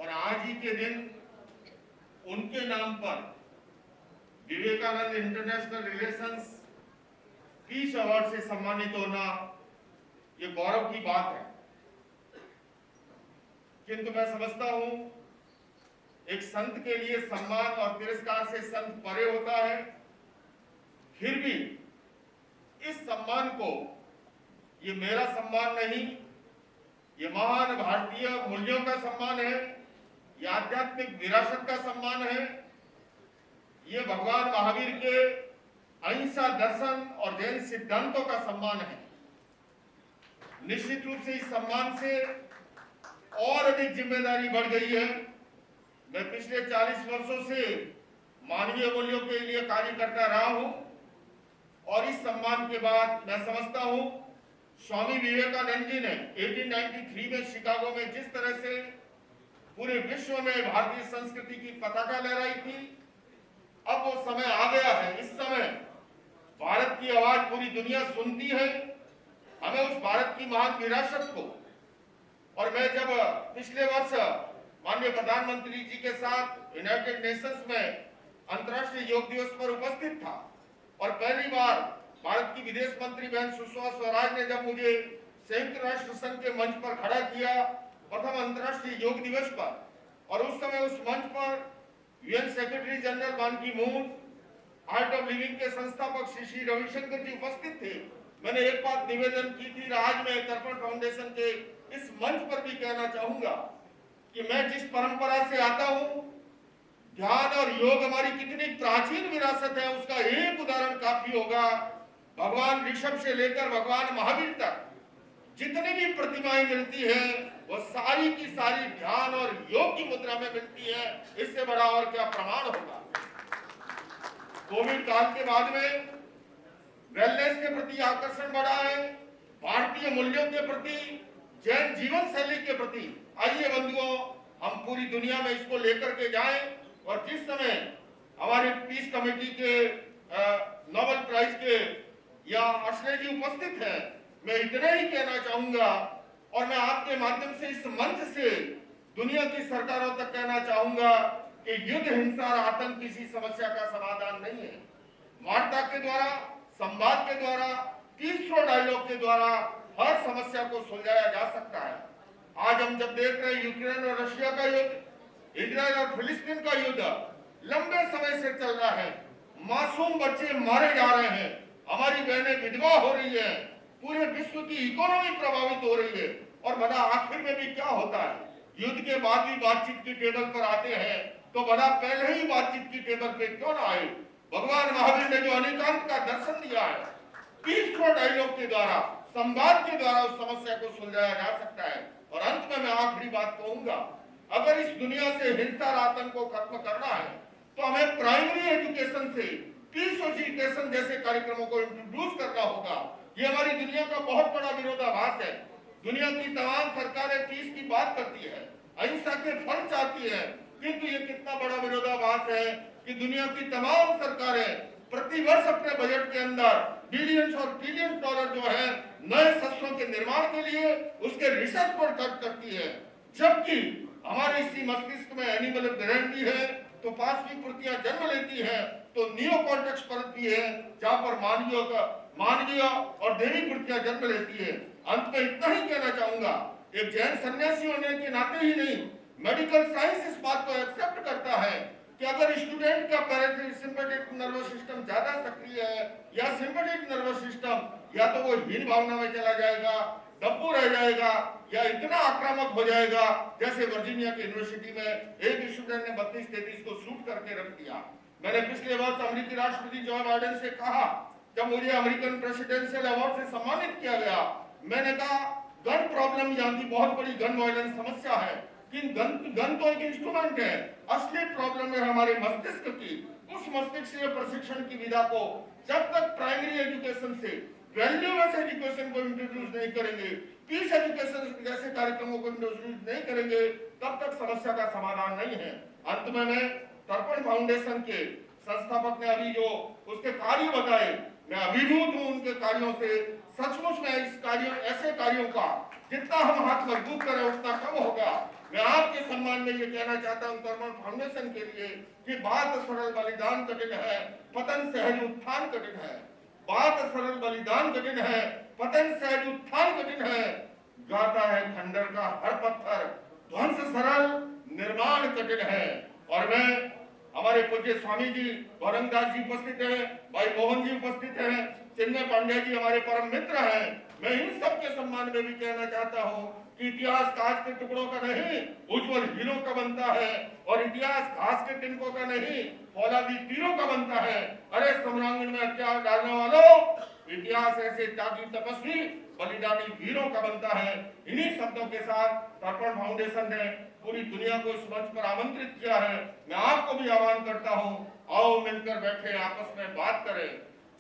और आज ही के दिन उनके नाम पर Vivekananda international relations peace award से सम्मानित होना ये गौरव की बात है। किंतु मैं समझता हूं एक संत के लिए सम्मान और तिरस्कार से संत परे होता है। फिर भी इस सम्मान को, ये मेरा सम्मान नहीं, ये महान भारतीय मूल्यों का सम्मान है, ये आध्यात्मिक विरासत का सम्मान है, ये भगवान महावीर के अहिंसा दर्शन और जैन सिद्धांतों का सम्मान है। निश्चित रूप से इस सम्मान से और अधिक जिम्मेदारी बढ़ गई है। मैं पिछले 40 वर्षों से मानवीय मूल्यों के लिए कार्य करता रहा हूं और इस सम्मान के बाद मैं समझता हूं स्वामी विवेकानंद जी ने 1893 में शिकागो में जिस तरह से पूरे विश्व में भारतीय संस्कृति की पताका लहराई थी, अब वो समय आ गया है। इस समय भारत की आवाज पूरी दुनिया सुनती है। हमें उस भारत की महान विरासत को, और मैं जब पिछले वर्ष माननीय प्रधानमंत्री जी के साथ यूनाइटेड नेशंस में अंतर्राष्ट्रीय योग दिवस पर उपस्थित था और पहली बार भारत की विदेश मंत्री बहन सुषमा स्वराज ने जब मुझे संयुक्त राष्ट्र संघ के मंच पर खड़ा किया प्रथम अंतर्राष्ट्रीय योग दिवस पर, और उस समय उस मंच पर यूएन सेक्रेटरी जनरल बान की मून, आर्ट ऑफ लिविंग के संस्थापक श्री रविशंकर जी उपस्थित थे। मैंने एक बात निवेदन की थी, आज मैं तर्पण फाउंडेशन के इस मंच पर भी कहना चाहूंगा कि मैं जिस परंपरा से आता हूं, ध्यान और योग हमारी कितनी प्राचीन विरासत है, उसका एक उदाहरण काफी होगा। भगवान ऋषभ से लेकर भगवान महावीर तक जितनी भी प्रतिमाएं मिलती है वो सारी की सारी ध्यान और योग की मुद्रा में मिलती है। इससे बड़ा और क्या प्रमाण होगा। कोविड काल के बाद में वेलनेस के प्रति आकर्षण बढ़ा है, भारतीय मूल्यों के प्रति, जैन जीवन शैली के प्रति। आइए बंधुओं, हम पूरी दुनिया में इसको लेकर के जाएं। और जिस समय हमारे पीस कमेटी के नोबेल प्राइज के या अश्ले जी उपस्थित हैं, मैं इतना ही कहना चाहूंगा और मैं आपके माध्यम से इस मंच से दुनिया की सरकारों तक कहना चाहूंगा कि युद्ध, हिंसा और आतंक किसी समस्या का समाधान नहीं है। वार्ता के द्वारा, संवाद के द्वारा, पीसफुल डायलॉग के द्वारा हर समस्या को सुलझाया जा सकता है। आज हम जब देख रहे हैं यूक्रेन और रशिया का युद्ध, इजराइल और फिलिस्तीन का युद्ध लंबे समय से चल रहा है, मासूम बच्चे मारे जा रहे हैं, हमारी बहनें विधवा हो रही है, पूरे विश्व की इकोनॉमी प्रभावित हो रही है। और बड़ा आखिर में भी क्या होता है, युद्ध के बाद भी बातचीत की टेबल पर आते हैं, तो बड़ा पहले ही बातचीत की टेबल पे क्यों ना आए। भगवान महावीर ने जो अनेकांत का दर्शन दिया है, पीसफुल डायलॉग के द्वारा, संवाद के द्वारा उस समस्या को सुलझाया जा सकता है। और अंत में मैं आखिरी बात कहूंगा, अगर इस दुनिया से हिंसा और आतंक को खत्म करना है तो हमें प्राइमरी एजुकेशन से पीस एजुकेशन जैसे कार्यक्रमों को इंट्रोड्यूस करना होगा। ये हमारी दुनिया का बहुत बड़ा विरोधाभास है। दुनिया की तमाम सरकारें पीस की बात करती है, अहिंसा के फल चाहती है, किंतु ये कितना बड़ा विरोधाभास है कि दुनिया की तमाम सरकारें प्रतिवर्ष अपने बजट के अंदर बिलियंस और ट्रिलियन डॉलर जो है नए शस्त्रों के निर्माण के लिए उसके रिसर्च पर खर्च करती है, जबकि हमारे इसी मस्तिष्क में एनिमल ग्रैंडी है तो पांचवी प्रक्रिया जन्म लेती है, तो नियो कॉर्टेक्स परत भी है जहां पर मानवीय और देवी प्रक्रिया जन्म लेती है। अंत में इतना ही कहना चाहूंगा, एक जैन सन्यासी होने के नाते ही नहीं, मेडिकल साइंस इस बात को एक्सेप्ट करता है कि अगर स्टूडेंट का पैरासिम्पैथेटिक नर्वस सिस्टम ज्यादा सक्रिय है या सिंपैथेटिक नर्वस सिस्टम, या तो वो हीन भावना में चला जाएगा, डब्बू रह जाएगा, या इतना आक्रामक हो जाएगा जैसे वर्जीनिया की यूनिवर्सिटी में एक स्टूडेंट ने 32-33 को शूट करके रख दिया। मैंने पिछले वर्ष अमेरिकी राष्ट्रपति जो बाइडेन से कहा, जब मुझे अमेरिकन प्रेसिडेंशियल अवार्ड से सम्मानित किया गया, मैंने कहा गन प्रॉब्लम यहाँ की बहुत बड़ी गन वायलेंस समस्या है, कि गन तो एक इंस्ट्रूमेंट है, असली प्रॉब्लम है हमारे मस्तिष्क की। उस मस्तिष्क प्रशिक्षण की विधा को जब तक प्राइमरी एजुकेशन से वैल्यूलेस एजुकेशन को इंट्रोड्यूस नहीं करेंगे, पीस एजुकेशन जैसे कार्यक्रमों को इंट्रोड्यूस नहीं करेंगे, तब तक समस्या का समाधान नहीं है। अंत में मैं तर्पण फाउंडेशन के संस्थापक ने अभी जो उसके कार्य बताए, मैं अभिभूत हूं उनके कार्यों से। सचमुच में इस कार्यों ऐसे कार्यों का जितना हम हाथ मजबूत करें उतना कम होगा। मैं आपके सम्मान में ये कहना चाहता हूं तर्पण फाउंडेशन के लिए कि बात सरल बलिदान कठिन है, पतन सहज उत्थान कठिन है। बात सरल बलिदान कठिन है, पतन सहज उत्थान कठिन है। गाता है खंडर का हर पत्थर, ध्वंस सरल निर्माण कठिन है। और मैं हमारे पूज्य स्वामी जी गौरंगदास जी उपस्थित हैं, भाई मोहन जी उपस्थित हैं, चिन्मय पांड्या जी हमारे परम मित्र हैं। मैं इन सब के सम्मान में भी कहना चाहता हूं कि इतिहास कांच के टुकड़ों का नहीं, उज्जवल हीरों का बनता है, और इतिहास घास के तिनकों का नहीं, फौलादी तीरों का बनता है। अरे सम्रांगण में हथियार डालने वालों, इतिहास ऐसे त्यागी तपस्वी बलिदानी वीरों का बनता है। इन्हीं शब्दों के साथ तर्पण फाउंडेशन ने पूरी दुनिया को इस मंच पर आमंत्रित किया है। मैं आपको भी आह्वान करता हूं, आओ मिलकर बैठे आपस में बात करें,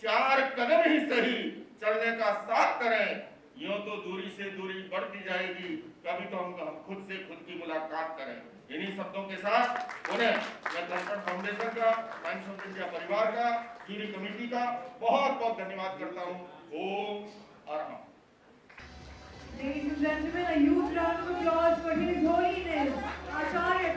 4 कदम ही सही चलने का साथ करें। यूं तो दूरी से दूरी बढ़ती जाएगी, कभी तो हम खुद से खुद की मुलाकात करें। इन्हीं शब्दों के साथ उन्हें मैं तर्पण फाउंडेशन का, टाइम्स ऑफ इंडिया परिवार का, जूरी कमेटी का बहुत बहुत धन्यवाद करता हूं। ओम Arham. Ladies and gentlemen, a huge round of applause for His Holiness Acharya